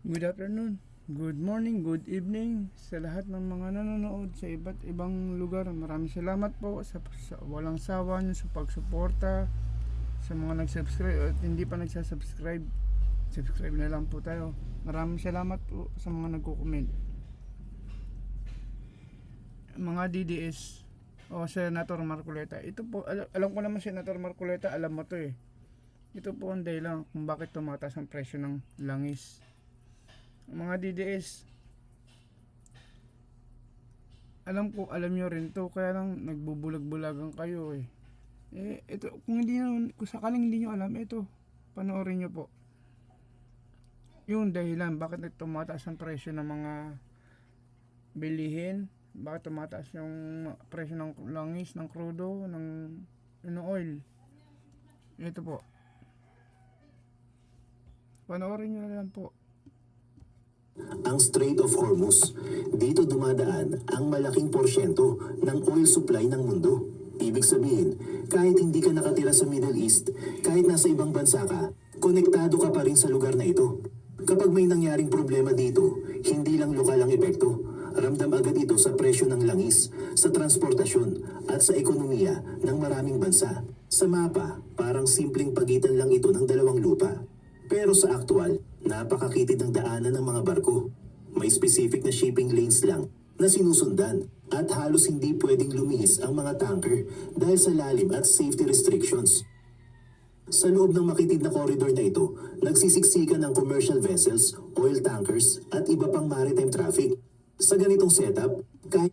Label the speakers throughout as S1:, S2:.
S1: Good afternoon, good morning, good evening sa lahat ng mga nanonood sa iba't ibang lugar. Maraming salamat po sa walang sawa nyo sa pagsuporta. Sa mga nag-subscribe at hindi pa nagsasubscribe, subscribe na lang po tayo. Maraming salamat po sa mga nagko-comment. Mga DDS o Senator Marcoleta, ito po, alam ko naman Senator Marcoleta, alam mo to eh. Ito po ang dahilan kung bakit tumataas ang presyo ng langis. Mga DDS, alam nyo rin to, kaya lang nagbubulag-bulagan kayo eh. Ito, kung sakaling hindi nyo alam, ito, panoorin nyo po. Yung dahilan, bakit tumataas ang presyo ng mga bilihin, bakit tumataas yung presyo ng langis, ng krudo, ng oil. Ito po. Panoorin nyo na lang po.
S2: Ang Strait of Hormuz, dito dumadaan ang malaking porsyento ng oil supply ng mundo. Ibig sabihin, kahit hindi ka nakatira sa Middle East, kahit nasa ibang bansa ka, konektado ka pa rin sa lugar na ito. Kapag may nangyaring problema dito, hindi lang lokal ang epekto. Ramdam agad ito sa presyo ng langis, sa transportasyon, at sa ekonomiya ng maraming bansa. Sa mapa, parang simpleng pagitan lang ito ng dalawang lupa. Pero sa aktual, napakakitid ng daanan ng mga barko. May specific na shipping lanes lang na sinusundan at halos hindi pwedeng lumihis ang mga tanker dahil sa lalim at safety restrictions. Sa loob ng makitid na corridor na ito, nagsisiksikan ng commercial vessels, oil tankers at iba pang maritime traffic. Sa ganitong setup, kahit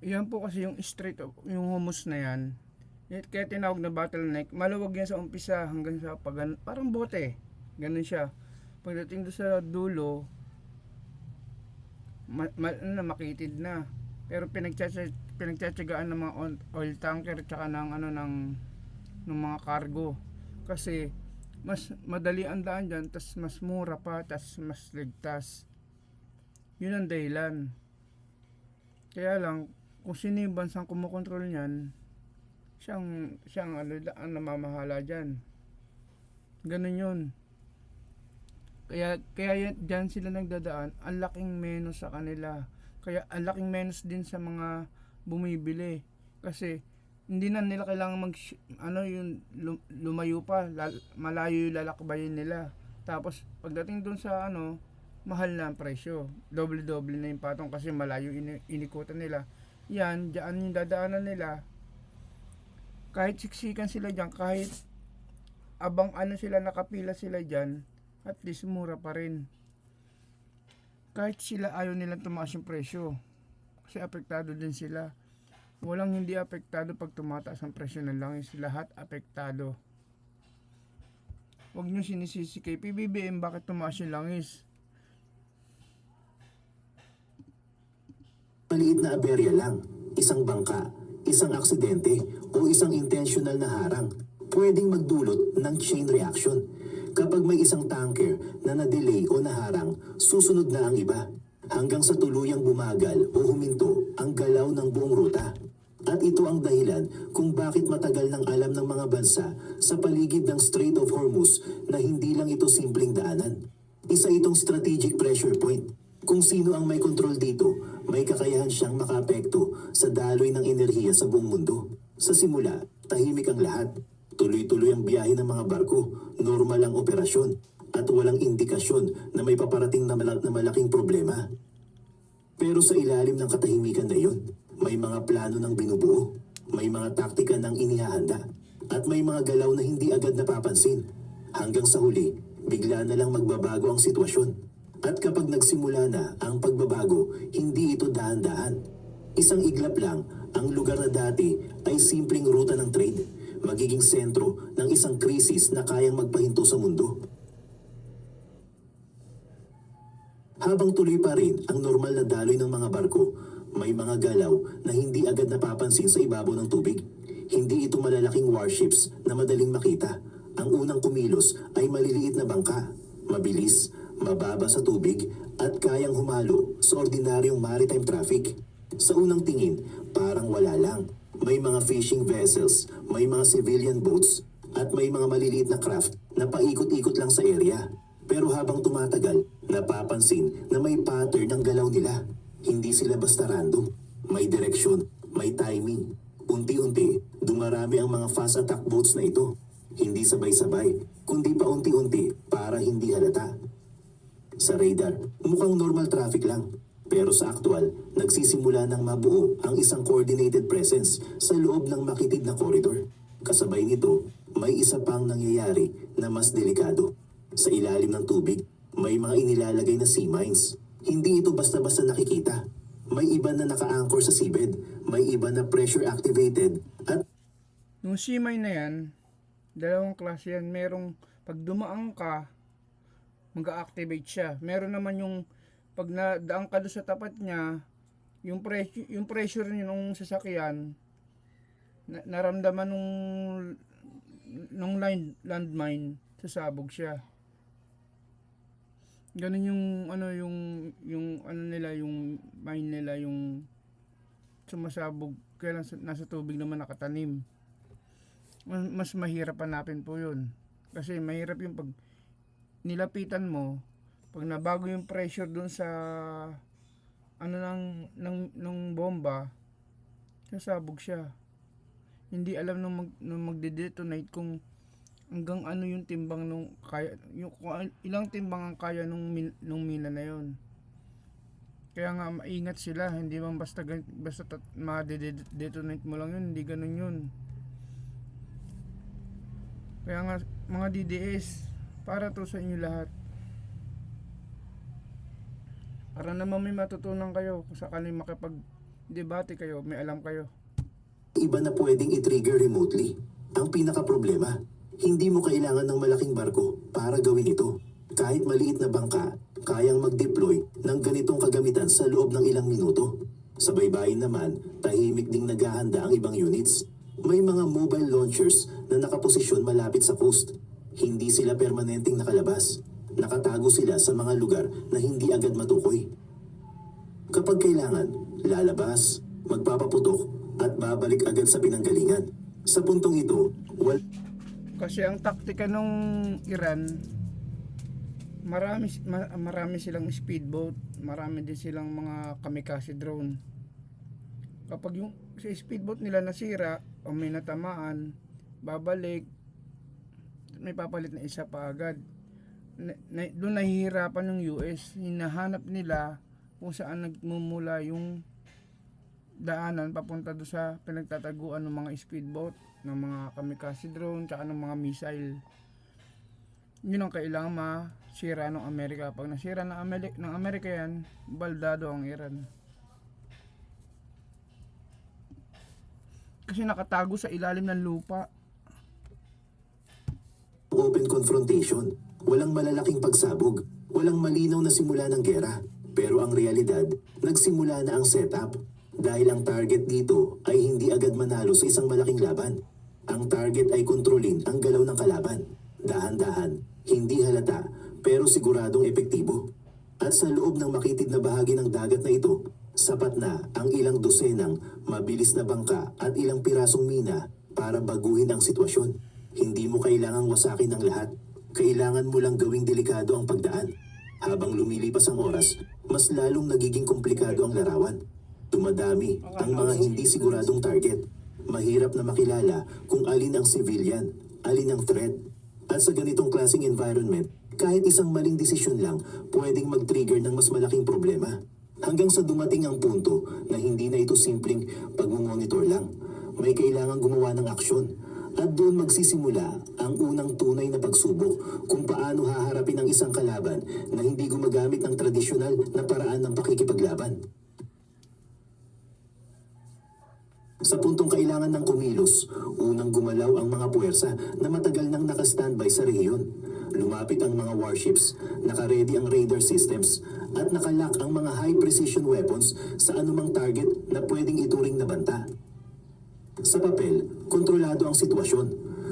S1: Yan po kasi yung Strait of yung Hormuz na yan. Kaya tinawag na bottleneck. Maluwag yan sa umpisa hanggang sa parang bote. Ganun siya. Pagdating doon sa dulo, makitid na. Pero pinagtsatsagaan ng mga oil tanker tsaka ng mga cargo. Kasi mas madali ang daan dyan, tas mas mura pa, tas mas ligtas. Yun ang dahilan. Kaya lang, kung sino yung bansang kumukontrol niyan, siyang ang namamahala dyan. Ganun yun. Kaya dyan sila nagdadaan, ang laking menos sa kanila. Kaya ang laking menos din sa mga bumibili. Kasi hindi na nila kailangan lumayo pa, malayo yung lalakbayin nila. Tapos pagdating doon sa mahal na ang presyo. Doble-doble na yung patong kasi malayo inikutan nila. Yan, dyan yung dadaanan nila. Kahit siksikan sila dyan, kahit abang sila, nakapila sila dyan, at least mura pa rin. Kahit sila ayaw nilang tumaas yung presyo. Kasi apektado din sila. Walang hindi apektado pag tumataas ang presyo ng langis. Lahat apektado. Huwag nyo sinisisi kay PBBM bakit tumaas yung langis.
S2: maliit na aberya lang, isang bangka, isang aksidente o isang intentional na harang, pwedeng magdulot ng chain reaction. Kapag may isang tanker na na-delay o naharang, susunod na ang iba, hanggang sa tuluyang bumagal o huminto ang galaw ng buong ruta. At ito ang dahilan kung bakit matagal nang alam ng mga bansa sa paligid ng Strait of Hormuz na hindi lang ito simpleng daanan. Isa itong strategic pressure point. Kung sino ang may kontrol dito, may kakayahan siyang makaapekto sa daloy ng enerhiya sa buong mundo. Sa simula, tahimik ang lahat. Tuloy-tuloy ang biyahe ng mga barko, normal ang operasyon, at walang indikasyon na may paparating na malaking problema. Pero sa ilalim ng katahimikan na iyon, may mga plano ng binubuo, may mga taktika ng inihahanda, at may mga galaw na hindi agad napapansin. Hanggang sa huli, bigla na lang magbabago ang sitwasyon. At kapag nagsimula na ang pagbabago, hindi ito dahan-dahan. Isang iglap lang, ang lugar na dati ay simpleng ruta ng trade, magiging sentro ng isang krisis na kayang magpahinto sa mundo. Habang tuloy pa rin ang normal na daloy ng mga barko, may mga galaw na hindi agad napapansin sa ibabaw ng tubig. Hindi ito malalaking warships na madaling makita. Ang unang kumilos ay maliliit na bangka, mabilis, mababa sa tubig at kayang humalo sa ordinaryong maritime traffic. Sa unang tingin, parang wala lang. May mga fishing vessels, may mga civilian boats, at may mga maliliit na craft na paikot-ikot lang sa area. Pero habang tumatagal, napapansin na may pattern ng galaw nila. Hindi sila basta random. May direksyon, may timing. Unti-unti, dumarami ang mga fast attack boats na ito. Hindi sabay-sabay, kundi paunti-unti para hindi halata. Sa radar, mukhang normal traffic lang. Pero sa aktual, nagsisimula ng mabuo ang isang coordinated presence sa loob ng makitid na koridor. Kasabay nito, may isa pang nangyayari na mas delikado. Sa ilalim ng tubig, may mga inilalagay na sea mines. Hindi ito basta-basta nakikita. May iba na naka-anchor sa seabed, may iba na pressure activated, at
S1: Nung simay na yan, dalawang klase yan. Merong pag dumaan ka, mag-activate siya. Meron naman yung pag nadaan ka doon sa tapat niya, yung pressure niya nung sasakyan, naramdaman nung landmine, sasabog siya. Ganun yung nila, yung mine nila, yung sumasabog kaya nasa tubig naman nakatanim. Mas mahirap hanapin po yun. Kasi mahirap yung pag nilapitan mo, pag nabago yung pressure dun sa ng bomba, sasabog siya. Hindi alam nung magde-detonate kung hanggang ano yung timbang nung kaya, yung kung ilang timbang ang kaya nung mina na yon. Kaya nga maingat sila, hindi man basta ma-detonate mo lang yun, hindi ganun yun. Kaya nga mga DDS, para to sa inyo lahat. Para naman may matutunan kayo kung sakaling makipag-debate kayo, may alam kayo.
S2: iba na pwedeng i-trigger remotely. Ang pinaka-problema, hindi mo kailangan ng malaking barko para gawin ito. Kahit maliit na bangka, kayang mag-deploy ng ganitong kagamitan sa loob ng ilang minuto. Sa baybayin naman, tahimik ding naghahanda ang ibang units. May mga mobile launchers na nakaposisyon malapit sa coast. Hindi sila permanenteng nakalabas. Nakatago sila sa mga lugar na hindi agad matukoy. Kapag kailangan, lalabas, magpapaputok, at babalik agad sa pinanggalingan. Sa puntong ito,
S1: Kasi ang taktika nung Iran, marami silang speedboat, marami din silang mga kamikaze drone. Kapag yung sa speedboat nila nasira o may natamaan, babalik, may papalit na isa pa agad. Doon nahihirapan yung US, hinahanap nila kung saan nagmumula yung daanan papunta doon sa pinagtataguan ng mga speedboat, ng mga kamikaze drone, tsaka ng mga missile. Yun ang kailangan masira ng Amerika. Pag nasira ng Amerika yan, baldado ang Iran. Kasi nakatago sa ilalim ng lupa.
S2: open confrontation, walang malalaking pagsabog, walang malinaw na simula ng gera. Pero ang realidad, nagsimula na ang setup. Dahil ang target dito ay hindi agad manalo sa isang malaking laban. Ang target ay kontrolin ang galaw ng kalaban. Dahan-dahan, hindi halata, pero siguradong epektibo. At sa loob ng makitid na bahagi ng dagat na ito, sapat na ang ilang dosenang mabilis na bangka at ilang pirasong mina para baguhin ang sitwasyon. Hindi mo kailangang wasakin ang lahat. Kailangan mo lang gawing delikado ang pagdaan. Habang lumilipas ang oras, mas lalong nagiging komplikado ang larawan. Dumadami ang mga hindi siguradong target. Mahirap na makilala kung alin ang civilian, alin ang threat. At sa ganitong klaseng environment, kahit isang maling desisyon lang pwedeng mag-trigger ng mas malaking problema. Hanggang sa dumating ang punto na hindi na ito simpleng pag-monitor lang. May kailangang gumawa ng aksyon. At doon magsisimula ang unang tunay na pagsubok kung paano haharapin ang isang kalaban na hindi gumagamit ng tradisyonal na paraan ng pakikipaglaban. Sa puntong kailangan ng kumilos, unang gumalaw ang mga puwersa na matagal nang nakastandby sa rehiyon. Lumapit ang mga warships, nakaredy ang radar systems, at nakalock ang mga high-precision weapons sa anumang target na pwedeng ituring na banta. Sa papel, kontrolado ang sitwasyon,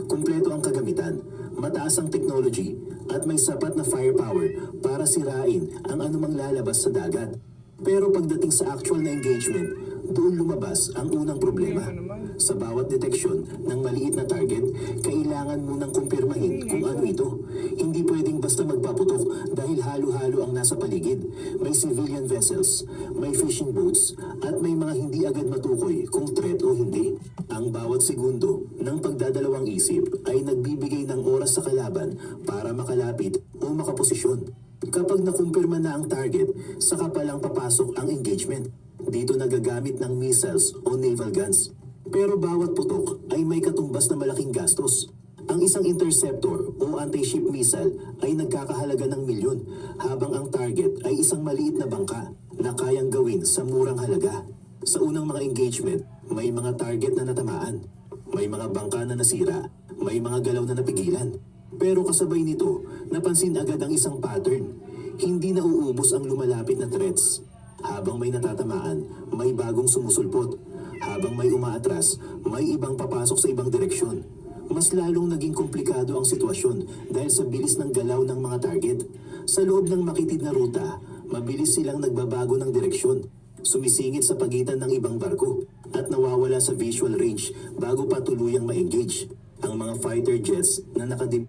S2: kumpleto ang kagamitan, mataas ang technology, at may sapat na firepower para sirain ang anumang lalabas sa dagat. Pero pagdating sa actual na engagement, Doon lumabas ang unang problema.
S1: Ano naman?
S2: Sa bawat deteksyon ng maliit na target, kailangan munang kumpirmahin kung ano ito. Hindi pwedeng basta magpaputok dahil halo-halo ang nasa paligid. May civilian vessels, may fishing boats, at may mga hindi agad matukoy kung threat o hindi. Ang bawat segundo ng pagdadalawang isip ay nagbibigay ng oras sa kalaban para makalapit o makaposisyon. Kapag nakumpirma na ang target, saka palang papasok ang engagement. Dito nagagamit ng missiles o naval guns. Pero bawat putok ay may katumbas na malaking gastos. Ang isang interceptor o anti-ship missile ay nagkakahalaga ng milyon, habang ang target ay isang maliit na bangka na kayang gawin sa murang halaga. Sa unang mga engagement, may mga target na natamaan, may mga bangka na nasira, may mga galaw na napigilan. Pero kasabay nito, napansin agad ang isang pattern. Hindi nauubos ang lumalapit na threats. Habang may natatamaan, may bagong sumusulpot. Habang may umaatras, may ibang papasok sa ibang direksyon. Mas lalong naging komplikado ang sitwasyon dahil sa bilis ng galaw ng mga target. Sa loob ng makitid na ruta, mabilis silang nagbabago ng direksyon. Sumisingit sa pagitan ng ibang barko at nawawala sa visual range bago pa tuluyang ma-engage. Ang mga fighter jets na nakadip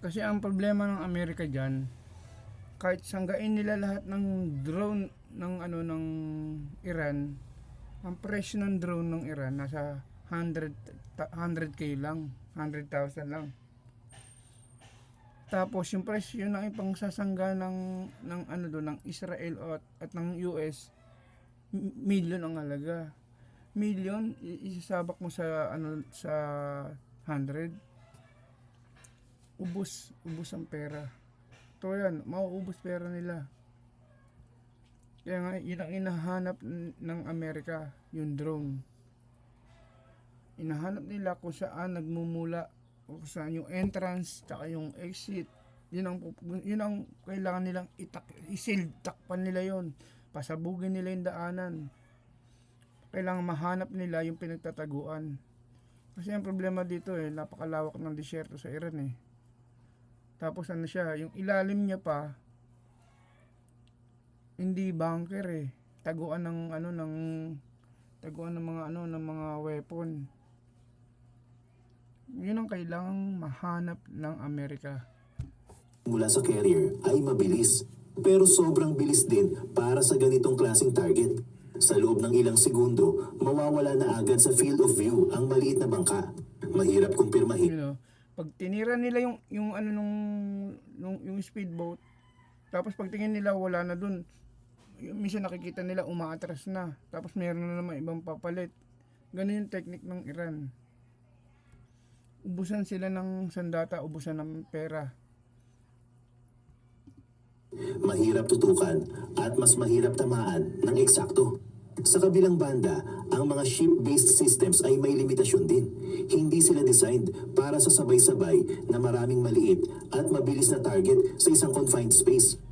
S1: Kasi ang problema ng Amerika dyan, kahit sanggain nila lahat ng drone ng Iran, ang presyo ng drone ng Iran nasa 100k lang, 100,000 lang. Tapos yung presyo ng ipang sasangga ng Israel at ng US, million ang halaga. Million isasabak mo sa sa 100. Ubus ang pera. Ito yan, mauubos pera nila. Kaya nga, yun ang inahanap ng Amerika, yung drone. Inahanap nila kung saan nagmumula, o kung saan yung entrance, tsaka yung exit. Yun ang kailangan nilang takpan nila yon. Pasabugin nila yung daanan. Kailangan mahanap nila yung pinagtataguan. Kasi ang problema dito napakalawak ng disyerto sa Iran Tapos siya, yung ilalim niya pa hindi bunker taguan ng mga weapon. Yun ang kailangang mahanap ng Amerika.
S2: mula sa carrier ay mabilis. Pero sobrang bilis din para sa ganitong klaseng target. Sa loob ng ilang segundo, mawawala na agad sa field of view ang maliit na bangka. Mahirap kumpirmahin.
S1: Pag tinira nila yung speedboat, tapos pagtingin nila wala na dun. Minsan nakikita nila umaatras na, tapos meron na naman ibang papalit. Ganun yung technique ng Iran. Ubusan sila ng sandata, ubusan ng pera.
S2: Mahirap tutukan at mas mahirap tamaan ng eksakto. Sa kabilang banda, ang mga ship-based systems ay may limitasyon din. Hindi sila designed para sa sabay-sabay na maraming maliit at mabilis na target sa isang confined space.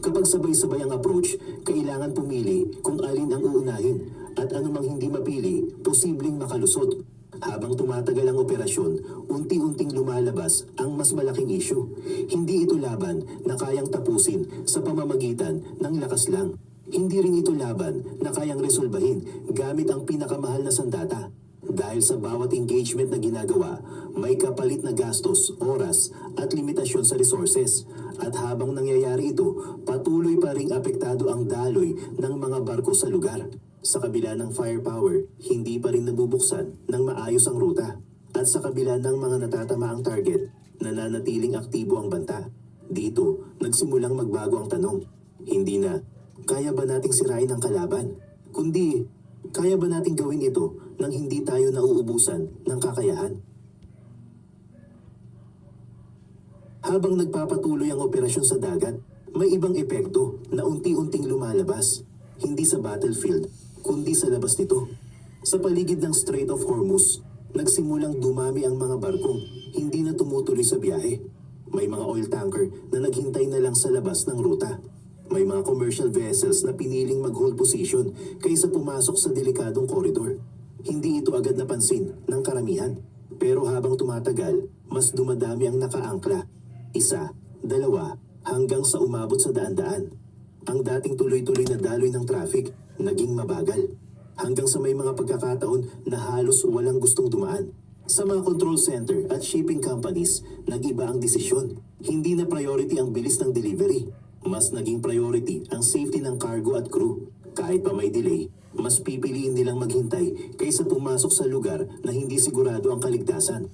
S2: Kapag sabay-sabay ang approach, kailangan pumili kung alin ang uunahin at anumang hindi mapili, posibleng makalusot. Habang tumatagal ang operasyon, unti-unting lumalabas ang mas malaking issue. Hindi ito laban na kayang tapusin sa pamamagitan ng lakas lang. Hindi rin ito laban na kayang resolbahin gamit ang pinakamahal na sandata. Dahil sa bawat engagement na ginagawa, may kapalit na gastos, oras at limitasyon sa resources. At habang nangyayari ito, patuloy pa ring apektado ang daloy ng mga barko sa lugar. Sa kabila ng firepower, hindi pa rin nabubuksan ng maayos ang ruta. At sa kabila ng mga natatamaang target, nananatiling aktibo ang banta. Dito, nagsimulang magbago ang tanong. Hindi na, kaya ba nating sirain ang kalaban? Kundi, kaya ba nating gawin ito nang hindi tayo nauubusan ng kakayahan? Habang nagpapatuloy ang operasyon sa dagat, may ibang epekto na unti-unting lumalabas. Hindi sa battlefield, kundi sa labas nito. Sa paligid ng Strait of Hormuz, nagsimulang dumami ang mga barkong hindi na tumutuloy sa biyahe. May mga oil tanker na naghintay na lang sa labas ng ruta. May mga commercial vessels na piniling mag-hold position kaysa pumasok sa delikadong koridor. Hindi ito agad napansin ng karamihan. Pero habang tumatagal, mas dumadami ang nakaangkla. Isa, dalawa, hanggang sa umabot sa daan-daan. Ang dating tuloy-tuloy na daloy ng traffic, naging mabagal. hanggang sa may mga pagkakataon na halos walang gustong dumaan. Sa mga control center at shipping companies, nag-iba ang desisyon. Hindi na priority ang bilis ng delivery. Mas naging priority ang safety ng cargo at crew. Kahit pa may delay, mas pipiliin nilang maghintay kaysa pumasok sa lugar na hindi sigurado ang kaligtasan.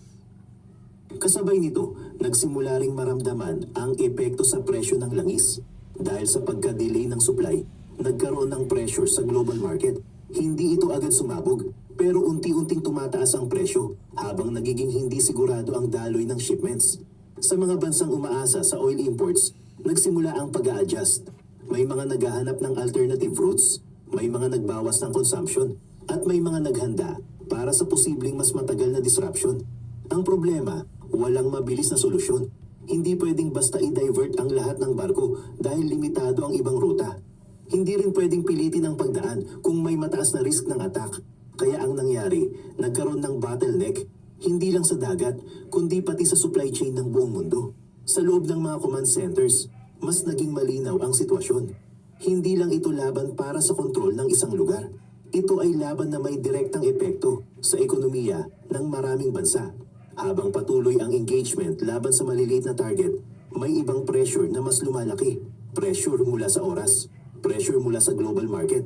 S2: Kasabay nito, nagsimula ring maramdaman ang epekto sa presyo ng langis. Dahil sa pagka-delay ng supply, nagkaroon ng pressure sa global market. Hindi ito agad sumabog, pero unti-unting tumataas ang presyo habang nagiging hindi sigurado ang daloy ng shipments. Sa mga bansang umaasa sa oil imports, nagsimula ang pag-a-adjust. May mga naghahanap ng alternative routes, may mga nagbawas ng consumption, at may mga naghanda para sa posibleng mas matagal na disruption. Ang problema, walang mabilis na solusyon. Hindi pwedeng basta i-divert ang lahat ng barko dahil limitado ang ibang ruta. Hindi rin pwedeng pilitin ang pagdaan kung may mataas na risk ng attack. Kaya ang nangyari, nagkaroon ng bottleneck, hindi lang sa dagat, kundi pati sa supply chain ng buong mundo. Sa loob ng mga command centers, mas naging malinaw ang sitwasyon. Hindi lang ito laban para sa kontrol ng isang lugar. Ito ay laban na may direktang epekto sa ekonomiya ng maraming bansa. Habang patuloy ang engagement laban sa maliliit na target, may ibang pressure na mas lumalaki. Pressure mula sa oras, pressure mula sa global market,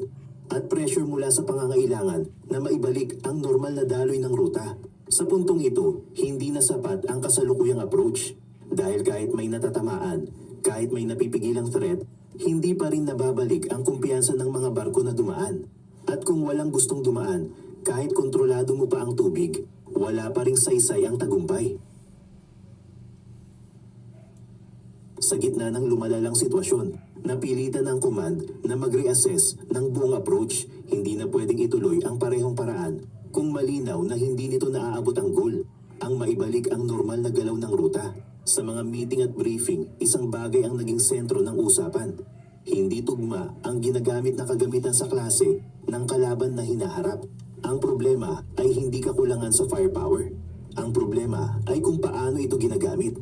S2: at pressure mula sa pangangailangan na maibalik ang normal na daloy ng ruta. Sa puntong ito, hindi na sapat ang kasalukuyang approach. Dahil kahit may natatamaan, kahit may napipigilang threat, hindi pa rin nababalik ang kumpiyansa ng mga barko na dumaan. At kung walang gustong dumaan, kahit kontrolado mo pa ang tubig, wala pa ring saysay ang tagumpay. Sa gitna ng lumalalang sitwasyon, napilitan ng command na mag-reassess ng buong approach. Hindi na pwedeng ituloy ang parehong paraan kung malinaw na hindi nito naaabot ang goal, ang maibalik ang normal na galaw ng ruta. Sa mga meeting at briefing, isang bagay ang naging sentro ng usapan. Hindi tugma ang ginagamit na kagamitan sa klase ng kalaban na hinaharap. Ang problema ay hindi kakulangan sa firepower. Ang problema ay kung paano ito ginagamit.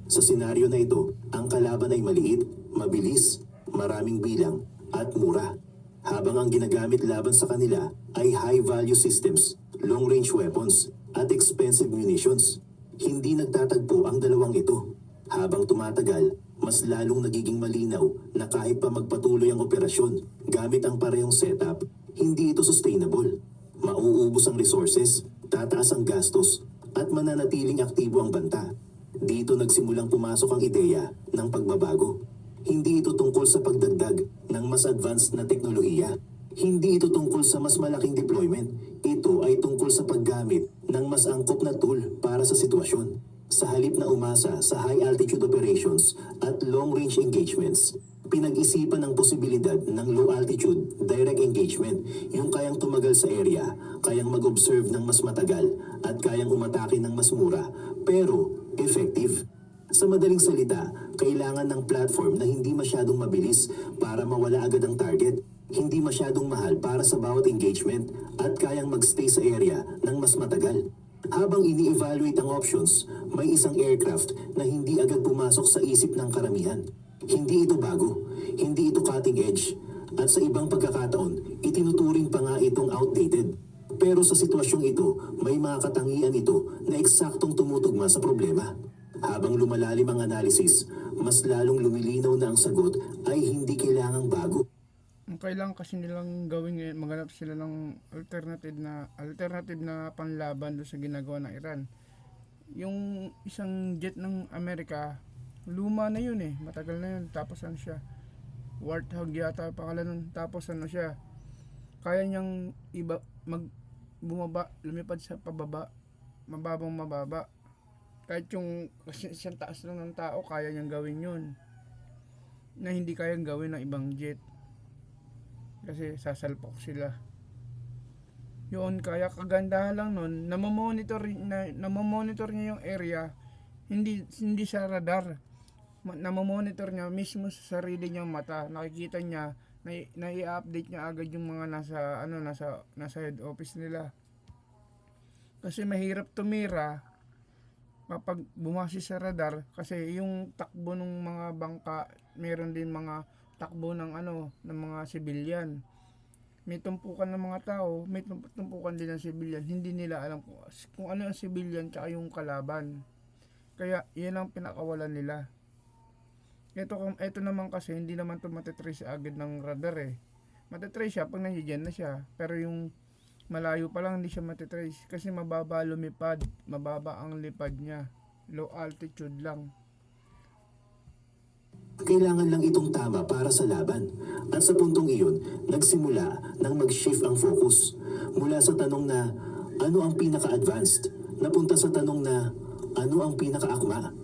S2: Sa senaryo na ito, ang kalaban ay maliit, mabilis, maraming bilang, at mura. Habang ang ginagamit laban sa kanila ay high-value systems, long-range weapons, at expensive munitions. Hindi nagtatagpo ang dalawang ito. Habang tumatagal, mas lalong nagiging malinaw na kahit pa magpatuloy ang operasyon gamit ang parehong setup, hindi ito sustainable. Mauubos ang resources, tataas ang gastos, at mananatiling aktibo ang banta. Dito nagsimulang pumasok ang ideya ng pagbabago. Hindi ito tungkol sa pagdagdag ng mas advanced na teknolohiya. Hindi ito tungkol sa mas malaking deployment. Ito ay tungkol sa paggamit ng mas angkop na tool para sa sitwasyon. Sa halip na umasa sa high-altitude operations at long-range engagements, pinag-isipan ang posibilidad ng low-altitude direct engagement, yung kayang tumagal sa area, kayang mag-observe ng mas matagal, at kayang umatake ng mas mura, pero effective. Sa madaling salita, kailangan ng platform na hindi masyadong mabilis para mawala agad ang target, hindi masyadong mahal para sa bawat engagement, at kayang magstay sa area ng mas matagal. Habang ini-evaluate ang options, may isang aircraft na hindi agad pumasok sa isip ng karamihan. Hindi ito bago, hindi ito cutting edge, at sa ibang pagkakataon, itinuturing pa nga itong outdated. Pero sa sitwasyong ito, may mga katangian ito na eksaktong tumutugma sa problema. Habang lumalalim ang analysis, mas lalong lumilinaw na ang sagot ay hindi kailangang bago.
S1: Ang kailangan kasi nilang gawin ngayon, maghanap sila ng alternative na panlaban doon sa ginagawa ng Iran. Yung isang jet ng Amerika, luma na yun eh, matagal na yun. Tapos ano siya, Warthog yata pangalan nun. Tapos ano siya, kaya niyang bumaba, lumipad sa pababa, mababa. Kahit yung isang taas lang ng tao, kaya niyang gawin yun, na hindi kayang gawin ng ibang jet. Kasi sasalpok sila. Yun, kaya kagandahan lang nun, namomonitor niya yung area, hindi sa radar. Namomonitor niya mismo sa sarili niyang mata. Nakikita niya, i-update niya agad yung mga nasa head office nila. Kasi mahirap tumira kapag bumasi sa radar, kasi yung takbo ng mga bangka, meron din mga takbo ng mga civilian. may tumpukan ng mga tao, may tumpukan din ng civilian. Hindi nila alam kung ano ang civilian tsaka yung kalaban. Kaya yan ang pinakawalan nila. Ito naman kasi hindi naman ito matitrace agad ng radar eh. Matitrace siya pag nandiyan na siya. Pero yung malayo pa lang hindi siya matitrace kasi mababa lumipad. Mababa ang lipad niya. Low altitude lang.
S2: Kailangan lang itong tama para sa laban. At sa puntong iyon, nagsimula nang mag-shift ang focus. Mula sa tanong na, ano ang pinaka-advanced? Napunta sa tanong na, ano ang pinaka-akma?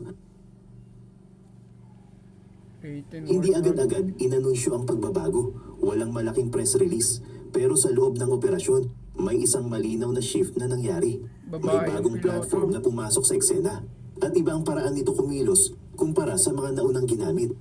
S2: Hindi agad-agad inanunsyo ang pagbabago. Walang malaking press release. Pero sa loob ng operasyon, may isang malinaw na shift na nangyari. May bagong platform na pumasok sa eksena. At iba ang paraan nito kumilos kumpara sa mga naunang ginamit.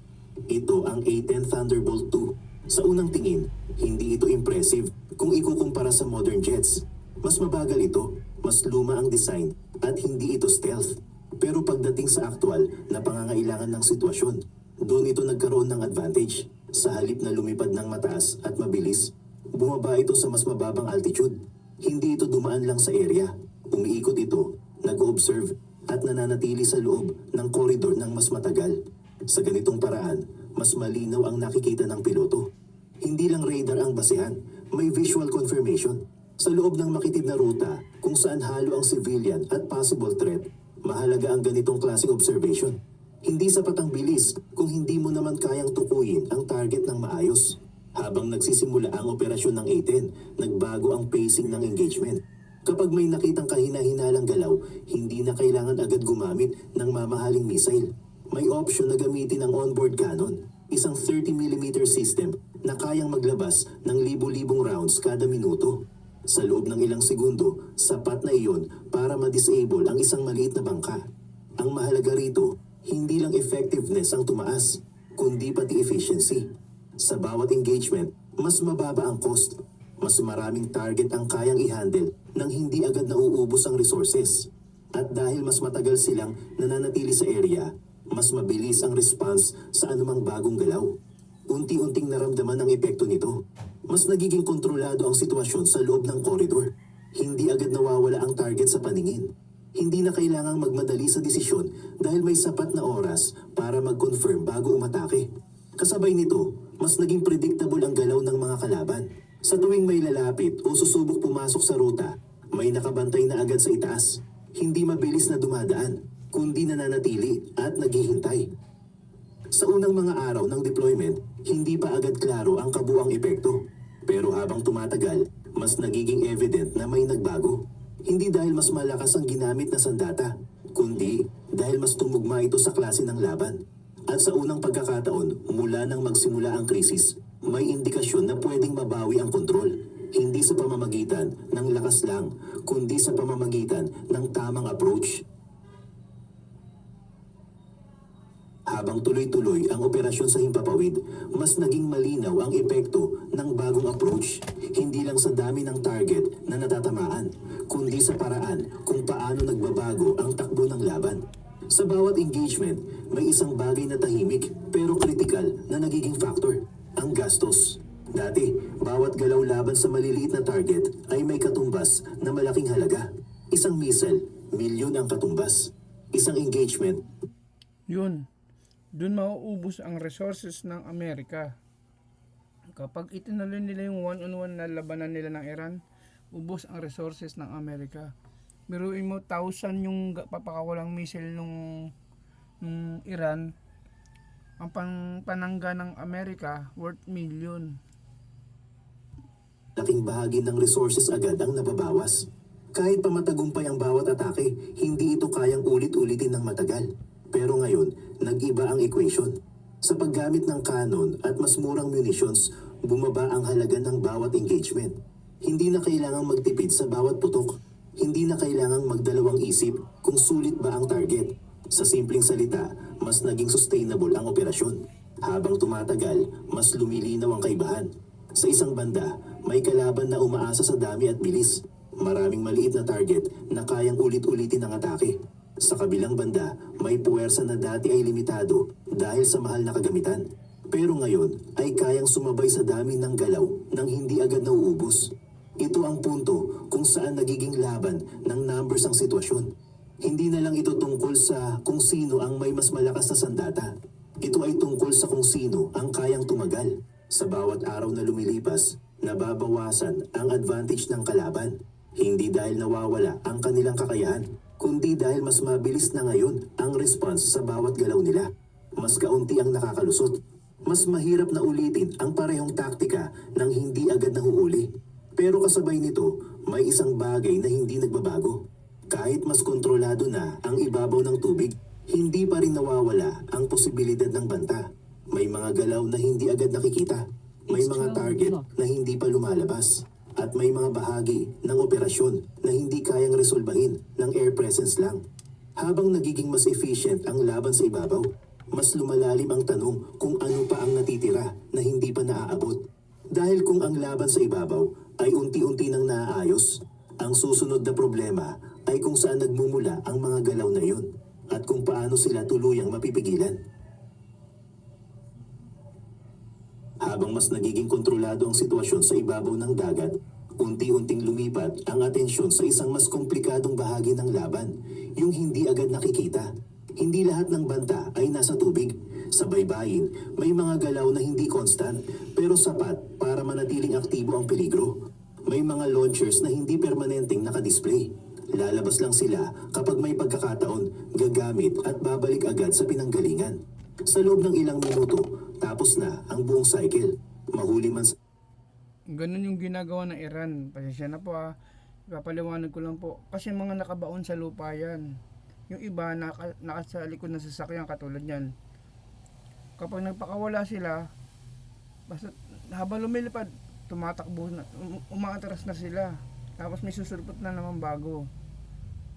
S2: Ito ang A-10 Thunderbolt 2. Sa unang tingin, hindi ito impressive kung ikukumpara sa modern jets. Mas mabagal ito, mas luma ang design, at hindi ito stealth. Pero pagdating sa aktual na pangangailangan ng sitwasyon, doon ito nagkaroon ng advantage. Sa halip na lumipad ng mataas at mabilis, bumaba ito sa mas mababang altitude. Hindi ito dumaan lang sa area. Umiikot ito, nag-observe, at nananatili sa loob ng koridor ng mas matagal. Sa ganitong paraan, mas malinaw ang nakikita ng piloto. Hindi lang radar ang basehan, may visual confirmation. Sa loob ng makitid na ruta, kung saan halo ang civilian at possible threat, mahalaga ang ganitong klaseng observation. Hindi sapat ang bilis kung hindi mo naman kayang tukuyin ang target ng maayos. Habang nagsisimula ang operasyon ng A-10, nagbago ang pacing ng engagement. Kapag may nakitang kahina-hinalang galaw, hindi na kailangan agad gumamit ng mamahaling missile. May option na gamitin ang onboard cannon, isang 30mm system na kayang maglabas ng libu-libong rounds kada minuto. Sa loob ng ilang segundo, sapat na iyon para ma-disable ang isang maliit na bangka. Ang mahalaga rito, hindi lang effectiveness ang tumaas, kundi pati efficiency. Sa bawat engagement, mas mababa ang cost. Mas maraming target ang kayang i-handle nang hindi agad nauubos ang resources. At dahil mas matagal silang nananatili sa area, mas mabilis ang response sa anumang bagong galaw. Unti-unting naramdaman ang epekto nito. Mas nagiging kontrolado ang sitwasyon sa loob ng koridor. Hindi agad nawawala ang target sa paningin. Hindi na kailangang magmadali sa desisyon dahil may sapat na oras para mag-confirm bago umatake. Kasabay nito, mas naging predictable ang galaw ng mga kalaban. Sa tuwing may lalapit o susubok pumasok sa ruta, may nakabantay na agad sa itaas. Hindi mabilis na dumadaan, kundi nananatili at naghihintay. Sa unang mga araw ng deployment, hindi pa agad klaro ang kabuang epekto. Pero habang tumatagal, mas nagiging evident na may nagbago. Hindi dahil mas malakas ang ginamit na sandata, kundi dahil mas tumugma ito sa klase ng laban. At sa unang pagkakataon, mula nang magsimula ang krisis, may indikasyon na pwedeng mabawi ang kontrol. Hindi sa pamamagitan ng lakas lang, kundi sa pamamagitan ng tamang approach. Habang tuloy-tuloy ang operasyon sa Himpapawid, mas naging malinaw ang epekto ng bagong approach. Hindi lang sa dami ng target na natatamaan, kundi sa paraan kung paano nagbabago ang takbo ng laban. Sa bawat engagement, may isang bagay na tahimik pero kritikal na nagiging factor, ang gastos. Dati, bawat galaw laban sa maliliit na target ay may katumbas na malaking halaga. Isang missile, milyon ang katumbas. Isang engagement,
S1: Yun. Doon mauubos ang resources ng Amerika. Kapag itinuloy nila yung one-on-one na labanan nila ng Iran, ubos ang resources ng Amerika. Biruin mo, 1,000 yung papakawalang missile nung Iran. Ang panangga ng Amerika, worth million.
S2: laking bahagi ng resources agad ang nababawas. Kahit pa matagumpay ang bawat atake, hindi ito kayang ulit-ulitin ng matagal. Pero ngayon, nag-iba ang equation. Sa paggamit ng cannon at mas murang munitions, bumaba ang halaga ng bawat engagement. Hindi na kailangang magtipid sa bawat putok. Hindi na kailangang magdalawang isip kung sulit ba ang target. Sa simpleng salita, mas naging sustainable ang operasyon. Habang tumatagal, mas lumilinaw ang kaibahan. Sa isang banda, may kalaban na umaasa sa dami at bilis. Maraming maliit na target na kayang ulit-ulitin ang atake. Sa kabilang banda, may puwersa na dati ay limitado dahil sa mahal na kagamitan. Pero ngayon ay kayang sumabay sa dami ng galaw nang hindi agad nauubos. Ito ang punto kung saan nagiging laban ng numbers ang sitwasyon. Hindi na lang ito tungkol sa kung sino ang may mas malakas na sandata. Ito ay tungkol sa kung sino ang kayang tumagal. Sa bawat araw na lumilipas, nababawasan ang advantage ng kalaban. Hindi dahil nawawala ang kanilang kakayahan, kundi dahil mas mabilis na ngayon ang response sa bawat galaw nila. Mas kaunti ang nakakalusot. Mas mahirap na ulitin ang parehong taktika nang hindi agad nahuhuli. Pero kasabay nito, may isang bagay na hindi nagbabago. Kahit mas kontrolado na ang ibabaw ng tubig, hindi pa rin nawawala ang posibilidad ng banta. May mga galaw na hindi agad nakikita. May mga target na hindi pa lumalabas. At may mga bahagi ng operasyon na hindi kayang resolbahin ng air presence lang. Habang nagiging mas efficient ang laban sa ibabaw, mas lumalalim ang tanong kung ano pa ang natitira na hindi pa naaabot. Dahil kung ang laban sa ibabaw ay unti-unti nang naaayos, ang susunod na problema ay kung saan nagmumula ang mga galaw na iyon at kung paano sila tuluyang mapipigilan. Habang mas nagiging kontrolado ang sitwasyon sa ibabaw ng dagat, unti-unting lumipat ang atensyon sa isang mas komplikadong bahagi ng laban, yung hindi agad nakikita. Hindi lahat ng banta ay nasa tubig. Sa baybayin, may mga galaw na hindi constant pero sapat para manatiling aktibo ang peligro. May mga launchers na hindi permanenteng nakadisplay. Lalabas lang sila kapag may pagkakataon, gagamit at babalik agad sa pinanggalingan. Sa loob ng ilang minuto, tapos na ang buong cycle. Mahuli man sa
S1: Ganun yung ginagawa ng Iran. Pasensya na po Ipapaliwanag ko lang po. Kasi mga nakabaon sa lupa yan. Yung iba nasa likod ng sasakyan katulad yan. Kapag nagpakawala sila, basta habang lumilipad, tumatakbo na, umaatras na sila. Tapos may susulpot na naman bago.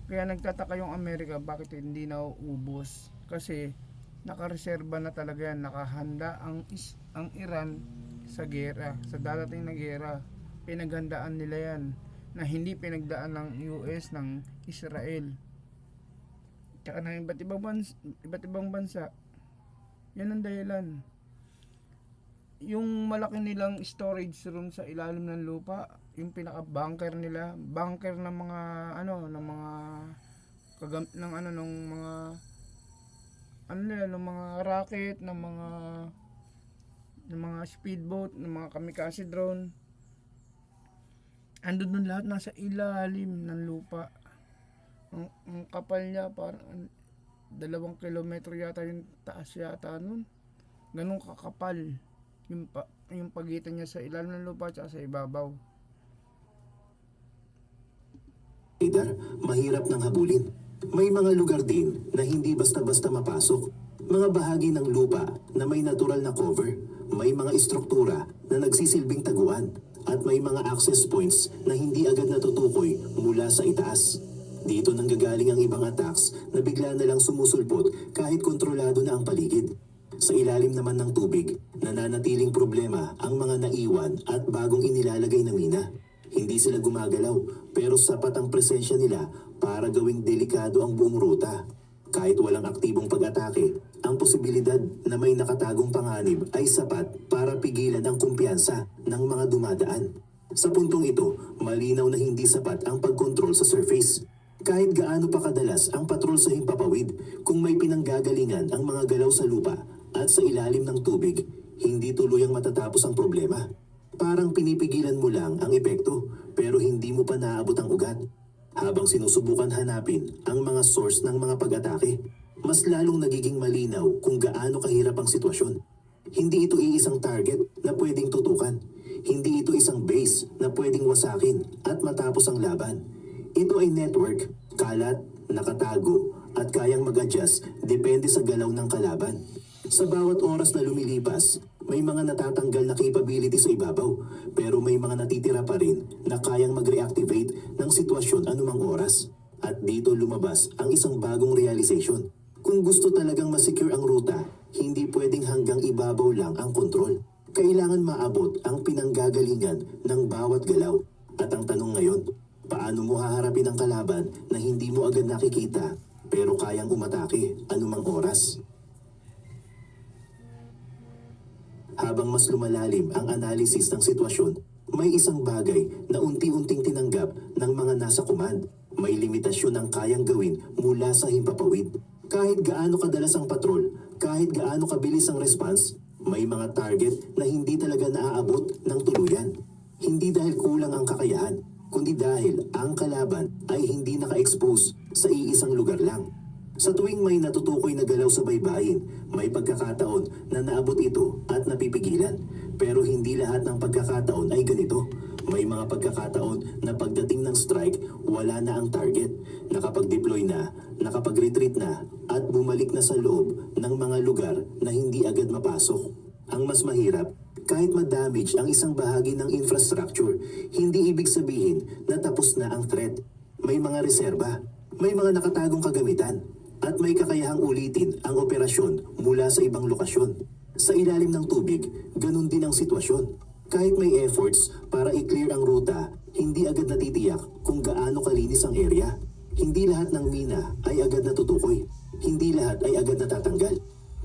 S1: Kaya nagtataka yung Amerika bakit hindi nauubos. Kasi nakareserba na talaga yan, nakahanda ang Iran sa gera, sa darating na gera. Pinaghandaan nila yan na hindi pinagdaan ng US, ng Israel, tsaka ng iba't ibang bansa. Yan ang dahilan. Yung malaki nilang storage room sa ilalim ng lupa, yung pinaka bunker nila, bunker ng mga ng mga ng mga rocket, ng mga speedboat, ng mga kamikaze drone. Andun dun lahat nasa ilalim ng lupa. Ang kapal niya parang 2 kilometro yata yung taas yata nun. Ganun kakapal yung pagitan niya sa ilalim ng lupa at sa ibabaw.
S2: Mahirap nang habulin. May mga lugar din na hindi basta-basta mapasok. Mga bahagi ng lupa na may natural na cover. May mga istruktura na nagsisilbing taguan. At may mga access points na hindi agad natutukoy mula sa itaas. Dito nanggagaling ang ibang attacks na bigla na lang sumusulpot kahit kontrolado na ang paligid. Sa ilalim naman ng tubig, nananatiling problema ang mga naiwan at bagong inilalagay na mina. Hindi sila gumagalaw pero sapat ang presensya nila para gawing delikado ang buong ruta. Kahit walang aktibong pag-atake, ang posibilidad na may nakatagong panganib ay sapat para pigilan ang kumpiyansa ng mga dumadaan. Sa puntong ito, malinaw na hindi sapat ang pagkontrol sa surface. Kahit gaano pa kadalas ang patrol sa himpapawid, kung may pinanggagalingan ang mga galaw sa lupa at sa ilalim ng tubig, hindi tuluyang matatapos ang problema. Parang pinipigilan mo lang ang epekto, pero hindi mo pa naabot ang ugat. Habang sinusubukan hanapin ang mga source ng mga pag-atake, mas lalong nagiging malinaw kung gaano kahirap ang sitwasyon. Hindi ito iisang target na pwedeng tutukan. Hindi ito isang base na pwedeng wasakin at matapos ang laban. Ito ay network, kalat, nakatago, at kayang mag-adjust depende sa galaw ng kalaban. Sa bawat oras na lumilipas, may mga natatanggal na capability sa ibabaw, pero may mga natitira pa rin na kayang mag-reactivate ng sitwasyon anumang oras. At dito lumabas ang isang bagong realization. Kung gusto talagang masecure ang ruta, hindi pwedeng hanggang ibabaw lang ang kontrol. Kailangan maabot ang pinanggagalingan ng bawat galaw. At ang tanong ngayon, paano mo haharapin ang kalaban na hindi mo agad nakikita pero kayang umatake anumang oras? Habang mas lumalalim ang analysis ng sitwasyon, may isang bagay na unti-unting tinanggap ng mga nasa command. May limitasyon ang kayang gawin mula sa himpapawid. Kahit gaano kadalas ang patrol, kahit gaano kabilis ang response, may mga target na hindi talaga naaabot ng tuluyan. Hindi dahil kulang ang kakayahan, kundi dahil ang kalaban ay hindi naka-expose sa iisang lugar lang. Sa tuwing may natutukoy na galaw sa baybayin, may pagkakataon na naabot ito at napipigilan. Pero hindi lahat ng pagkakataon ay ganito. May mga pagkakataon na pagdating ng strike, wala na ang target. Nakapag-deploy na, nakapag-retreat na, at bumalik na sa loob ng mga lugar na hindi agad mapasok. Ang mas mahirap, kahit ma-damage ang isang bahagi ng infrastructure, hindi ibig sabihin na tapos na ang threat. May mga reserba, may mga nakatagong kagamitan, at may kakayahang ulitin ang operasyon mula sa ibang lokasyon. Sa ilalim ng tubig, ganun din ang sitwasyon. Kahit may efforts para i-clear ang ruta, hindi agad natitiyak kung gaano kalinis ang area. Hindi lahat ng mina ay agad natutukoy. Hindi lahat ay agad natatanggal.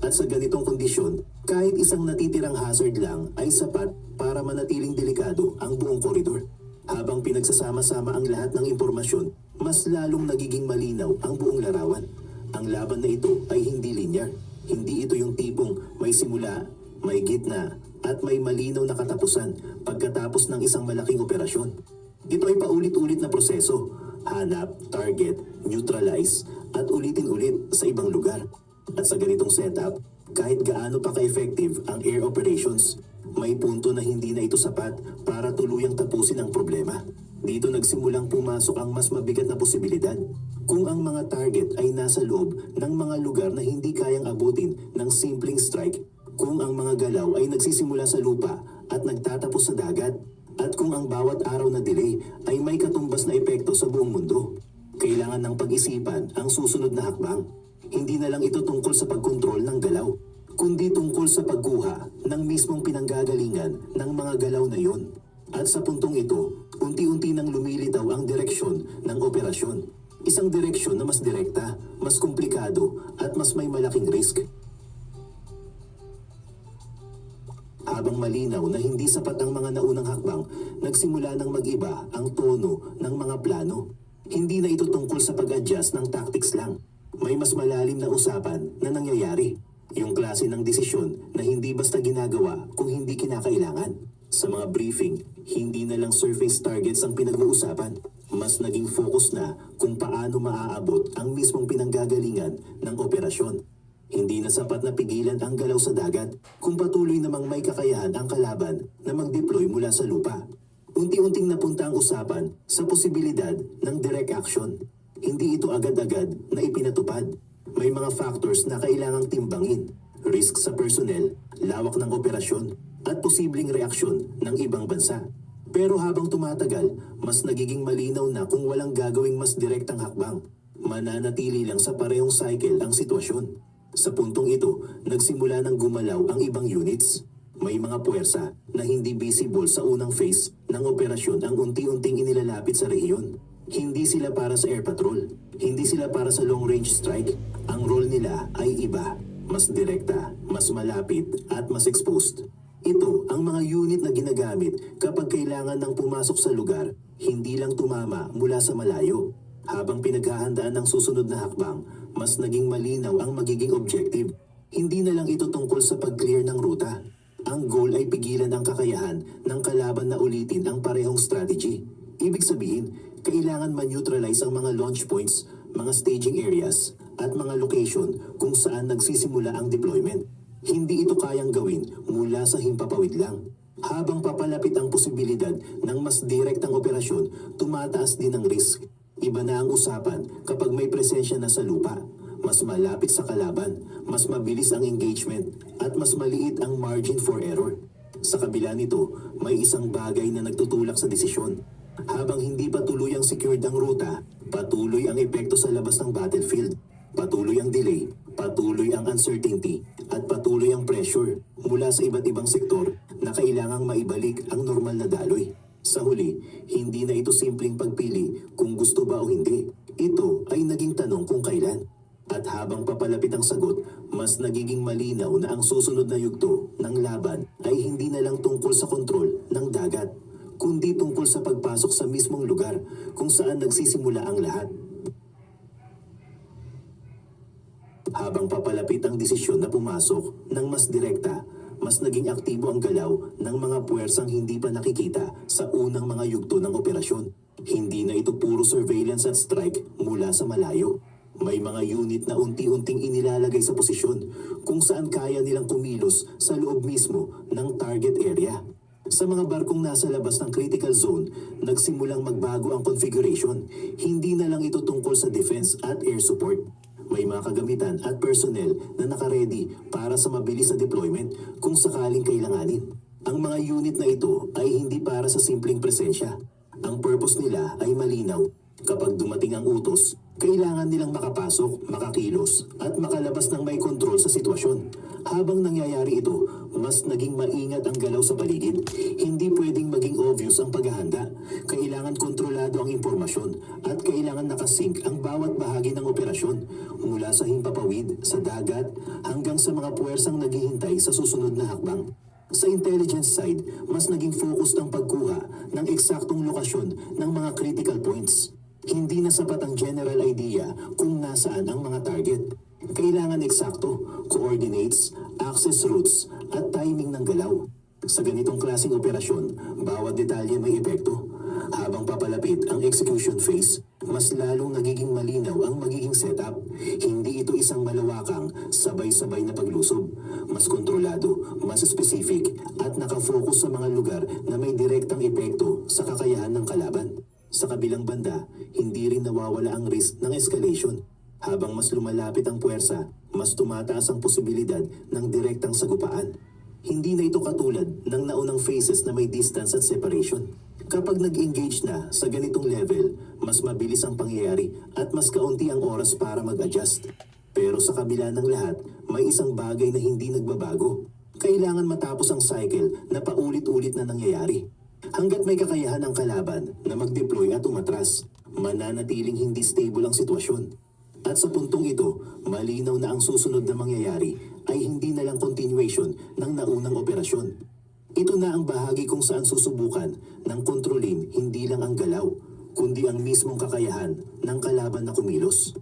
S2: At sa ganitong kondisyon, kahit isang natitirang hazard lang ay sapat para manatiling delikado ang buong koridor. Habang pinagsasama-sama ang lahat ng impormasyon, mas lalong nagiging malinaw ang buong larawan. Ang laban na ito ay hindi linear. Hindi ito yung tipong may simula, may gitna, at may malinaw na katapusan pagkatapos ng isang malaking operasyon. Ito ay paulit-ulit na proseso. Hanap, target, neutralize, at ulitin ulit sa ibang lugar. At sa ganitong setup, kahit gaano pa ka-effective ang air operations, may punto na hindi na ito sapat para tuluyang tapusin ang problema. Dito nagsimulang pumasok ang mas mabigat na posibilidad. Kung ang mga target ay nasa loob ng mga lugar na hindi kayang abutin ng simpleng strike, kung ang mga galaw ay nagsisimula sa lupa at nagtatapos sa dagat, at kung ang bawat araw na delay ay may katumbas na epekto sa buong mundo, kailangan ng pag-isipan ang susunod na hakbang. Hindi na lang ito tungkol sa pagkontrol ng galaw, kundi tungkol sa pagkuha ng mismong pinanggagalingan ng mga galaw na yon. At sa puntong ito, unti-unti nang lumilitaw ang direksyon ng operasyon. Isang direksyon na mas direkta, mas komplikado, at mas may malaking risk. Habang malinaw na hindi sapat ang mga naunang hakbang, nagsimula ng mag-iba ang tono ng mga plano. Hindi na ito tungkol sa pag-adjust ng tactics lang. May mas malalim na usapan na nangyayari. Yung klase ng desisyon na hindi basta ginagawa kung hindi kinakailangan. Sa mga briefing, hindi na lang surface targets ang pinag-uusapan. Mas naging focus na kung paano maaabot ang mismong pinanggagalingan ng operasyon. Hindi na sapat na pigilan ang galaw sa dagat kung patuloy namang may kakayahan ang kalaban na mag-deploy mula sa lupa. Unti-unting napunta ang usapan sa posibilidad ng direct action. Hindi ito agad-agad na ipinatupad. May mga factors na kailangang timbangin. Risk sa personnel, lawak ng operasyon, at posibleng reaksyon ng ibang bansa. Pero habang tumatagal, mas nagiging malinaw na kung walang gagawing mas direktang hakbang. Mananatili lang sa parehong cycle ang sitwasyon. Sa puntong ito, nagsimula ng gumalaw ang ibang units. May mga puwersa na hindi visible sa unang phase ng operasyon ang unti-unting inilalapit sa rehiyon. Hindi sila para sa air patrol. Hindi sila para sa long-range strike. Ang role nila ay iba. Mas direkta, mas malapit, at mas exposed. Ito ang mga unit na ginagamit kapag kailangan ng pumasok sa lugar, hindi lang tumama mula sa malayo. Habang pinaghahandaan ng susunod na hakbang, mas naging malinaw ang magiging objective. Hindi na lang ito tungkol sa pag-clear ng ruta. Ang goal ay pigilan ang kakayahan ng kalaban na ulitin ang parehong strategy. Ibig sabihin, kailangan ma-neutralize ang mga launch points, mga staging areas, at mga location kung saan nagsisimula ang deployment. Hindi ito kayang gawin mula sa himpapawid lang. Habang papalapit ang posibilidad ng mas direktang operasyon, tumataas din ang risk. Iba na ang usapan kapag may presensya na sa lupa. Mas malapit sa kalaban, mas mabilis ang engagement, at mas maliit ang margin for error. Sa kabila nito, may isang bagay na nagtutulak sa desisyon. Habang hindi pa tuluyang secured ang ruta, patuloy ang epekto sa labas ng battlefield. Patuloy ang delay, patuloy ang uncertainty, at patuloy ang pressure mula sa iba't ibang sektor na kailangang maibalik ang normal na daloy. Sa huli, hindi na ito simpleng pagpili kung gusto ba o hindi. Ito ay naging tanong kung kailan. At habang papalapit ang sagot, mas nagiging malinaw na ang susunod na yugto ng laban ay hindi na lang tungkol sa kontrol ng dagat, kundi tungkol sa pagpasok sa mismong lugar kung saan nagsisimula ang lahat. Habang papalapit ang desisyon na pumasok ng mas direkta, mas naging aktibo ang galaw ng mga puwersang hindi pa nakikita sa unang mga yugto ng operasyon. Hindi na ito puro surveillance at strike mula sa malayo. May mga unit na unti-unting inilalagay sa posisyon kung saan kaya nilang kumilos sa loob mismo ng target area. Sa mga barkong nasa labas ng critical zone, nagsimulang magbago ang configuration. Hindi na lang ito tungkol sa defense at air support. May mga kagamitan at personnel na nakaredy para sa mabilis na deployment kung sakaling kailanganin. Ang mga unit na ito ay hindi para sa simpleng presensya. Ang purpose nila ay malinaw. Kapag dumating ang utos, kailangan nilang makapasok, makakilos, at makalabas ng may kontrol sa sitwasyon. Habang nangyayari ito, mas naging maingat ang galaw sa paligid. Hindi pwedeng maging obvious ang paghahanda. Kailangan kontrolado ang impormasyon at kailangan nakasync ang bawat bahagi ng operasyon mula sa himpapawid, sa dagat, hanggang sa mga puwersang naghihintay sa susunod na hakbang. Sa intelligence side, mas naging focused ang pagkuha ng eksaktong lokasyon ng mga critical points. Hindi na sapat ang general idea kung nasaan ang mga target. Kailangan eksakto, coordinates, access routes, at timing ng galaw. Sa ganitong klaseng operasyon, bawat detalye may epekto. Habang papalapit ang execution phase, mas lalong nagiging malinaw ang magiging setup. Hindi ito isang malawakang, sabay-sabay na paglusob. Mas kontrolado, mas specific, at nakafocus sa mga lugar na may direktang epekto sa kakayahan ng kalaban. Sa kabilang banda, hindi rin nawawala ang risk ng escalation. Habang mas lumalapit ang puwersa, mas tumataas ang posibilidad ng direktang sagupaan. Hindi na ito katulad ng naunang phases na may distance at separation. Kapag nag-engage na sa ganitong level, mas mabilis ang pangyayari at mas kaunti ang oras para mag-adjust. Pero sa kabila ng lahat, may isang bagay na hindi nagbabago. Kailangan matapos ang cycle na paulit-ulit na nangyayari. Hanggat may kakayahan ang kalaban na mag-deploy at umatras, mananatiling hindi stable ang sitwasyon. At sa puntong ito, malinaw na ang susunod na mangyayari ay hindi na lang continuation ng naunang operasyon. Ito na ang bahagi kung saan susubukan ng kontrolin hindi lang ang galaw, kundi ang mismong kakayahan ng kalaban na kumilos.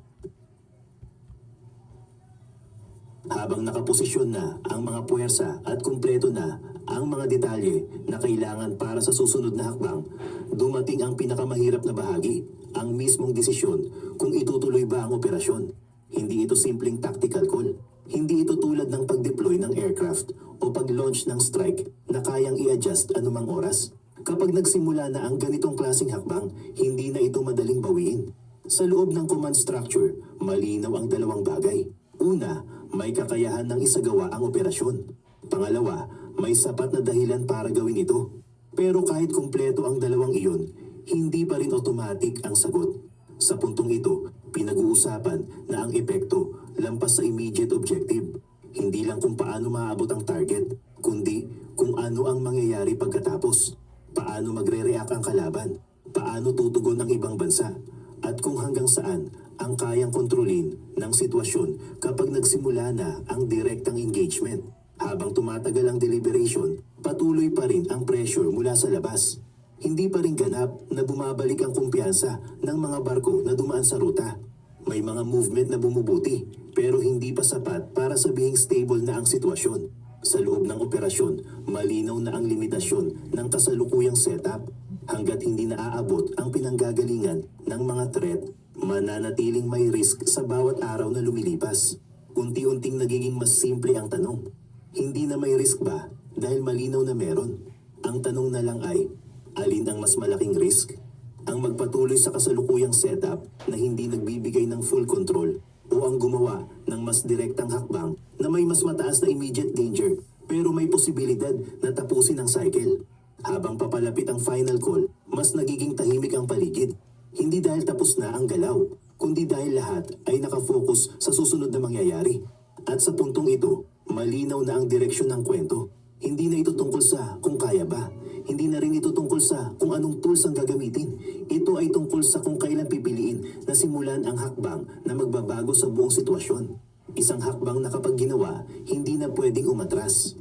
S2: Habang nakaposisyon na ang mga puwersa at kumpleto na ang mga detalye na kailangan para sa susunod na hakbang, dumating ang pinakamahirap na bahagi, ang mismong desisyon kung itutuloy ba ang operasyon. Hindi ito simpleng tactical call. Hindi ito tulad ng pag-deploy ng aircraft o pag-launch ng strike na kayang i-adjust anumang oras. Kapag nagsimula na ang ganitong klaseng hakbang, hindi na ito madaling bawiin. Sa loob ng command structure, malinaw ang dalawang bagay. Una, may kakayahan ng isagawa ang operasyon. Pangalawa, may sapat na dahilan para gawin ito. Pero kahit kumpleto ang dalawang iyon, hindi pa rin automatic ang sagot. Sa puntong ito, pinag-uusapan na ang epekto lampas sa immediate objective. Hindi lang kung paano maabot ang target, kundi kung ano ang mangyayari pagkatapos. Paano magre-react ang kalaban, paano tutugon ang ibang bansa, at kung hanggang saan ang kayang kontrolin ng sitwasyon kapag nagsimula na ang direktang engagement. Habang tumatagal ang deliberation, patuloy pa rin ang pressure mula sa labas. Hindi pa rin ganap na bumabalik ang kumpiyansa ng mga barko na dumaan sa ruta. May mga movement na bumubuti, pero hindi pa sapat para sabihing stable na ang sitwasyon. Sa loob ng operasyon, malinaw na ang limitasyon ng kasalukuyang setup. Hanggat hindi naaabot ang pinanggagalingan ng mga threat, mananatiling may risk sa bawat araw na lumilipas. Unti-unting nagiging mas simple ang tanong. Hindi na may risk ba dahil malinaw na meron? Ang tanong na lang ay, alin ang mas malaking risk? Ang magpatuloy sa kasalukuyang setup na hindi nagbibigay ng full control o ang gumawa ng mas direktang hakbang na may mas mataas na immediate danger pero may posibilidad na tapusin ang cycle. Habang papalapit ang final call, mas nagiging tahimik ang paligid. Hindi dahil tapos na ang galaw, kundi dahil lahat ay nakafocus sa susunod na mangyayari. At sa puntong ito, malinaw na ang direksyon ng kwento. Hindi na ito tungkol sa kung kaya ba. Hindi na rin ito tungkol sa kung anong tools ang gagamitin. Ito ay tungkol sa kung kailan pipiliin na simulan ang hakbang na magbabago sa buong sitwasyon. Isang hakbang na kapag ginawa, hindi na pwedeng umatras.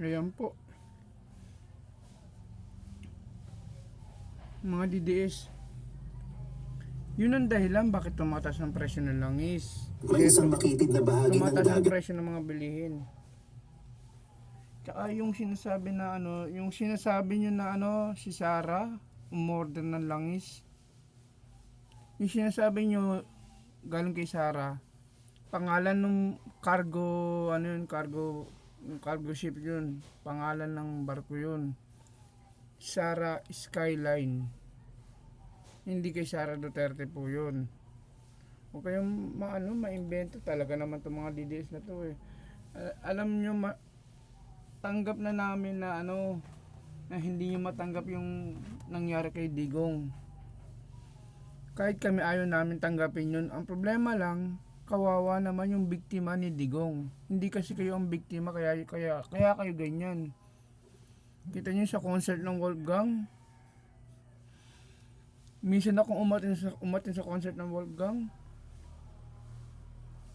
S1: Ayan po. Mga DDS. Yun ang dahilan bakit tumataas ang presyo ng langis.
S2: May isang makitid na bahagi ng
S1: Tumataas ang
S2: dagat.
S1: presyo ng mga bilihin. Tsaka yung sinasabi na yung sinasabi nyo na si Sarah, umorder ng langis. Yung sinasabi nyo, galing kay Sarah, pangalan ng cargo, cargo ship yun. Pangalan ng barko yun. Sarah Skyline. Hindi kay Sara Duterte po yun. O kayong maimbento talaga naman itong mga DDS na to eh. Alam nyo, tanggap na namin na na hindi nyo matanggap yung nangyari kay Digong. Kahit kami ayaw namin tanggapin yun. Ang problema lang, kawawa naman yung biktima ni Digong. Hindi kasi kayo ang biktima, kaya kayo ganyan. Kita nyo sa concert ng Wolfgang. Minsan akong umatin sa concert ng Wolfgang.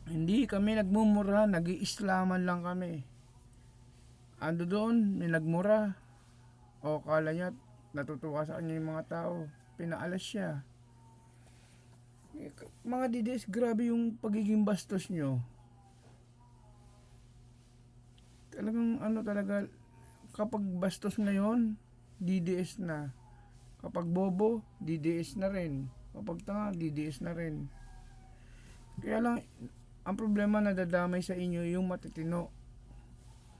S1: Hindi kami nagmumura, nag-iislaman lang kami. Ando doon, may nagmura. O kala niya, natutuwa sa kanya yung mga tao. Pinaalas siya. Mga DDS, grabe yung pagiging bastos nyo. Talagang talaga, kapag bastos ngayon, DDS na. Kapag bobo, DDS na rin. Kapag tanga, DDS na rin. Kaya lang, ang problema na dadamay sa inyo yung matitino.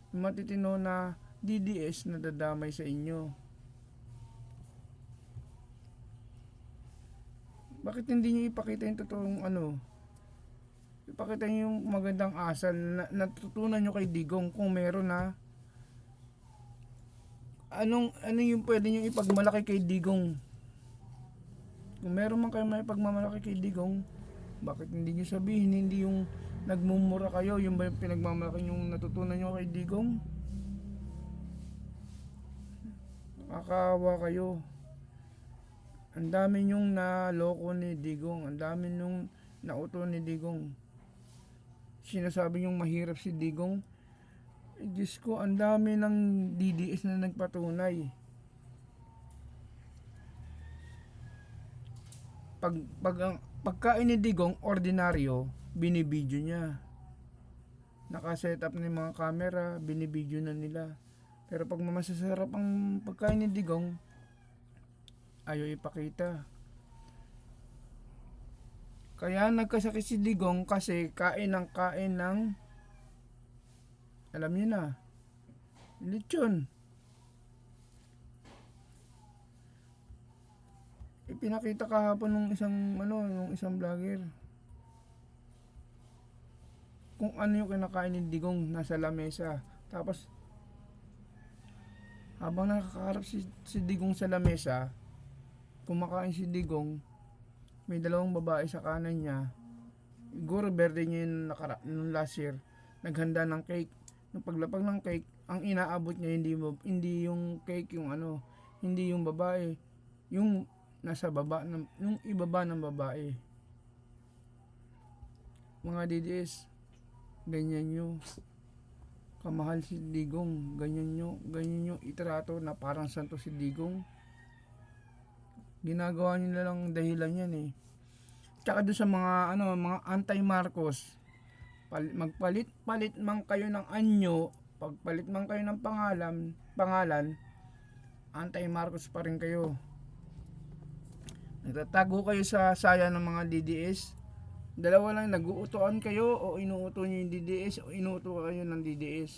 S1: Yung matitino na DDS na dadamay sa inyo. Bakit hindi nyo ipakita yung totoong Ipakita nyo yung magandang asal na natutunan nyo kay Digong kung meron na. Ano yung pwede nyo ipagmalaki kay Digong? Kung meron man kayo may pagmamalaki kay Digong, bakit hindi nyo sabihin, hindi yung nagmumura kayo, yung ba yung pinagmamalaki yung natutunan nyo kay Digong? Nakakaawa kayo. Ang dami nyong naloko ni Digong, ang dami nyong nauto ni Digong. Sinasabi nyong mahirap si Digong. Diyos ko, ang dami ng DDS na nagpatunay. Pagkain ni Digong, ordinaryo, binibidyo niya. Nakaset up ng mga camera, binibidyo na nila. Pero pag masasarap ang pagkain ni Digong, ayaw ipakita. Kaya nagkasakit si Digong kasi kain ng alam niyo na, lechon. Ipinakita kahapon nung isang vlogger. Kung ano yung kinakain ni Digong nasa lamesa. Tapos habang nakakaharap si Digong sa lamesa, kumakain si Digong, may dalawang babae sa kanan niya. Siguro birthday niya yung last year. Naghanda ng cake. Nung paglapag ng cake, ang inaabot niya hindi yung cake, hindi yung babae, yung nasa baba yung ibaba ng babae. Mga DDS, ganyan nyo kamahal si Digong, ganyan nyo itrato na parang santo si Digong. Ginagawa nila lang dahilan yan eh. Tsaka doon sa mga anti-Marcos, magpalit-palit man kayo ng anyo, pagpalit man kayo ng pangalan, anti-Marcos pa rin kayo. Nagtatago kayo sa saya ng mga DDS. Dalawa lang, nag-uutuan kayo o inuuto nyo yung DDS o inuuto kayo ng DDS.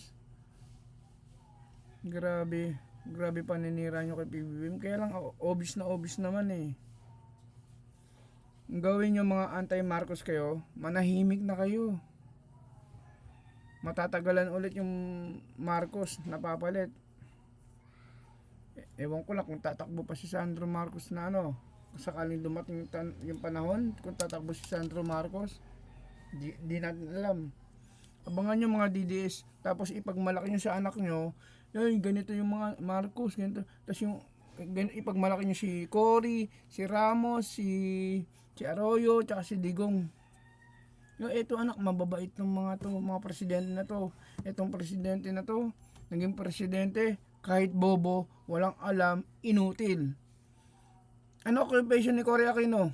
S1: Grabe paninira nyo kay PBBM. Kaya lang obvious naman eh. Gawin nyo mga anti-Marcos kayo, manahimik na kayo. Matatagalan ulit yung Marcos napapalit. Ewan ko lang kung tatakbo pa si Sandro Marcos na sakaling dumating yung panahon, kung tatakbo si Sandro Marcos, di natin alam. Abangan nyo mga DDS. Tapos ipagmalaki nyo sa anak nyo, ay, ganito yung mga Marcos, ganito. Tapos yung, ipagmalaki nyo si Cory, si Ramos, si Arroyo, tsaka si Digong. Yung eto anak, mababait ng mga presidente na to. Etong presidente na to, naging presidente, kahit bobo, walang alam, inutil. Ano occupation ni Cory Aquino?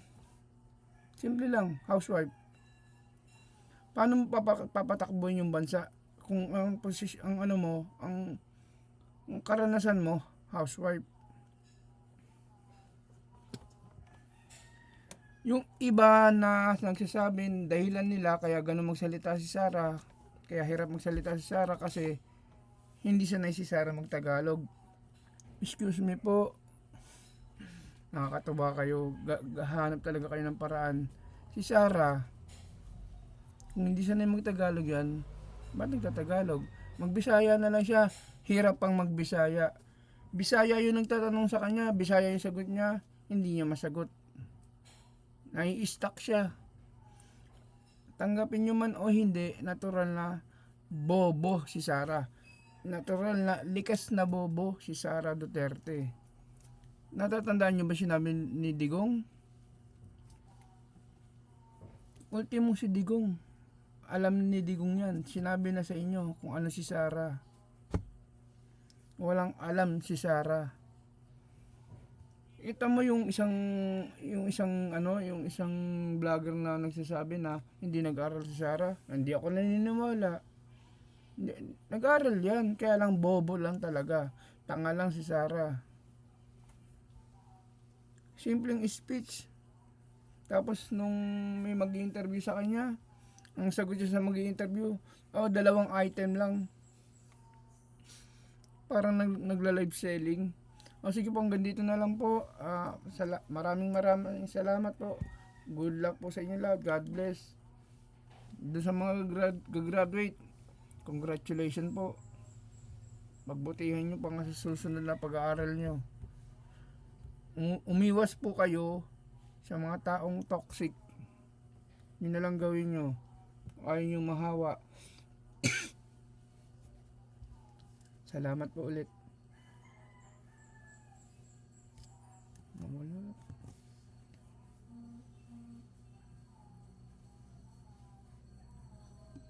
S1: Simple lang, housewife. Paano mo papatakbuhin yung bansa kung ang posisyon, ang ano mo, ang karanasan mo, housewife? Yung iba na nagsasabing dahilan nila kaya ganun magsalita si Sara, kaya hirap magsalita si Sara kasi hindi sanay si Sara magtagalog. Excuse me po, nakakatuwa kayo, gahanap talaga kayo ng paraan. Si Sara, kung hindi sanay magtagalog yan, ba't nagtatagalog? Magbisaya na lang siya, hirap pang magbisaya. Bisaya yun ang tatanong sa kanya, Bisaya yung sagot niya, hindi niya masagot. Nai-stuck siya. Tanggapin nyo man o hindi, natural na bobo si Sara. Natural na likas na bobo si Sara Duterte. Natatandaan nyo ba sinabi ni Digong? Ultimo si Digong. Alam ni Digong yan. Sinabi na sa inyo kung ano si Sara. Walang alam si Sara. Ito mo yung isang vlogger na nagsasabi na hindi nag-aral si Sara. Hindi ako naniniwala. Nag-aral yan, kaya lang bobo lang talaga. Tanga lang si Sara. Simpleng speech. Tapos nung may mag-interview sa kanya, ang sagot niya sa mag-interview, 2 item lang. Parang nagla-live selling. Sige po, hanggang dito na lang po. Maraming salamat po. Good luck po sa inyo lahat. God bless. Doon sa mga graduate, congratulations po. Magbutihan nyo pa nga sa susunod na pag-aaral nyo. Umiwas po kayo sa mga taong toxic. Yun na lang gawin nyo. Ayaw nyo mahawa. Salamat po ulit. Wala.